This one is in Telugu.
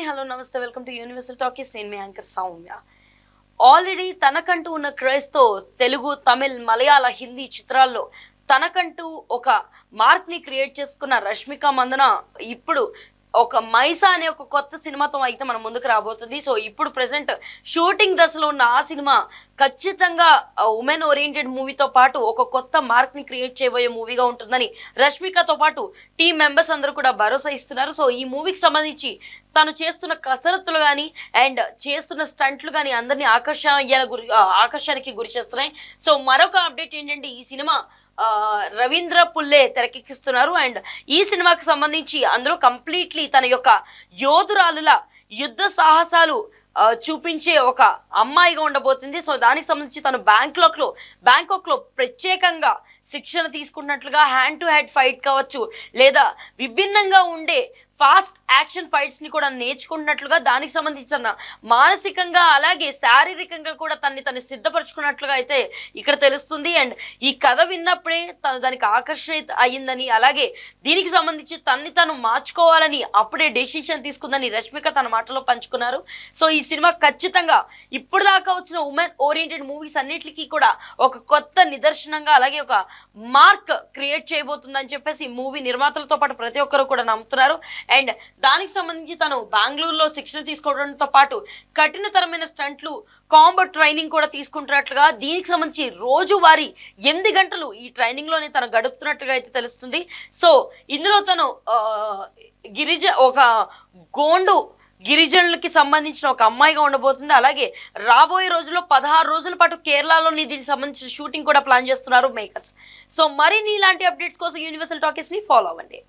హాయ్ హలో నమస్తే వెల్కమ్ టు యూనివర్సల్ టాకీస్. నేను మీ యాంకర్ సౌమ్య. ఆల్రెడీ తనకంటూ ఉన్న క్రేజ్తో తెలుగు, తమిళ్, మలయాళ, హిందీ చిత్రాల్లో తనకంటూ ఒక మార్క్ ని క్రియేట్ చేసుకున్న రష్మిక మందన ఇప్పుడు ఒక మైసా అనే ఒక కొత్త సినిమాతో అయితే మన ముందుకు రాబోతుంది. సో ఇప్పుడు ప్రెసెంట్ షూటింగ్ దశలో ఉన్న ఆ సినిమా ఖచ్చితంగా ఉమెన్ ఓరియంటెడ్ మూవీతో పాటు ఒక కొత్త మార్క్ ని క్రియేట్ చేయబోయే మూవీగా ఉంటుందని రష్మికతో పాటు టీం మెంబర్స్ అందరూ కూడా భరోసా ఇస్తున్నారు. సో ఈ మూవీకి సంబంధించి తను చేస్తున్న కసరత్తులు కానీ అండ్ చేస్తున్న స్టంట్లు కానీ అందరినీ ఆకర్షణకి గురి చేస్తున్నాయి. సో మరొక అప్డేట్ ఏంటంటే ఈ సినిమా రవీంద్ర పుల్లే తెరకెక్కిస్తున్నారు. అండ్ ఈ సినిమాకి సంబంధించి అందులో కంప్లీట్లీ తన యొక్క యోధురాలుల యుద్ధ సాహసాలు చూపించే ఒక అమ్మాయిగా ఉండబోతుంది. సో దానికి సంబంధించి తను బ్యాంకాక్ లో ప్రత్యేకంగా శిక్షణ తీసుకున్నట్లుగా హ్యాండ్ టు హ్యాండ్ ఫైట్ కావచ్చు లేదా విభిన్నంగా ఉండే ఫాస్ట్ యాక్షన్ ఫైట్స్ ని కూడా నేర్చుకున్నట్లుగా దానికి సంబంధించిన మానసికంగా అలాగే శారీరకంగా కూడా తను సిద్ధపరచుకున్నట్లుగా అయితే ఇక్కడ తెలుస్తుంది. అండ్ ఈ కథ విన్నప్పుడే తను దానికి ఆకర్షణ అయ్యిందని అలాగే దీనికి సంబంధించి తను మార్చుకోవాలని అప్పుడే డెసిషన్ తీసుకుందని రష్మిక తన మాటలో పంచుకున్నారు. సో ఈ సినిమా ఖచ్చితంగా ఇప్పుడు దాకా వచ్చిన ఉమెన్ ఓరియంటెడ్ మూవీస్ అన్నిటికీ కూడా ఒక కొత్త నిదర్శనంగా అలాగే ఒక మార్క్ క్రియేట్ చేయబోతుందని చెప్పేసి మూవీ నిర్మాతలతో పాటు ప్రతి ఒక్కరు కూడా నమ్ముతున్నారు. అండ్ దానికి సంబంధించి తను బెంగళూరులో శిక్షణ తీసుకోవడంతో పాటు కఠినతరమైన స్టంట్లు కాంబో ట్రైనింగ్ కూడా తీసుకుంటున్నట్లుగా దీనికి సంబంధించి రోజువారీ 8 గంటలు ఈ ట్రైనింగ్ లోనే తను గడుపుతున్నట్లుగా అయితే తెలుస్తుంది. సో ఇందులో తను ఒక గోండు గిరిజనులకి సంబంధించిన ఒక అమ్మాయిగా ఉండబోతుంది. అలాగే రాబోయే రోజుల్లో 16 రోజుల పాటు కేరళలోని దీనికి సంబంధించిన షూటింగ్ కూడా ప్లాన్ చేస్తున్నారు మేకర్స్. సో మరిన్ని ఇలాంటి అప్డేట్స్ కోసం యూనివర్సల్ టాకీస్ ని ఫాలో అవ్వండి.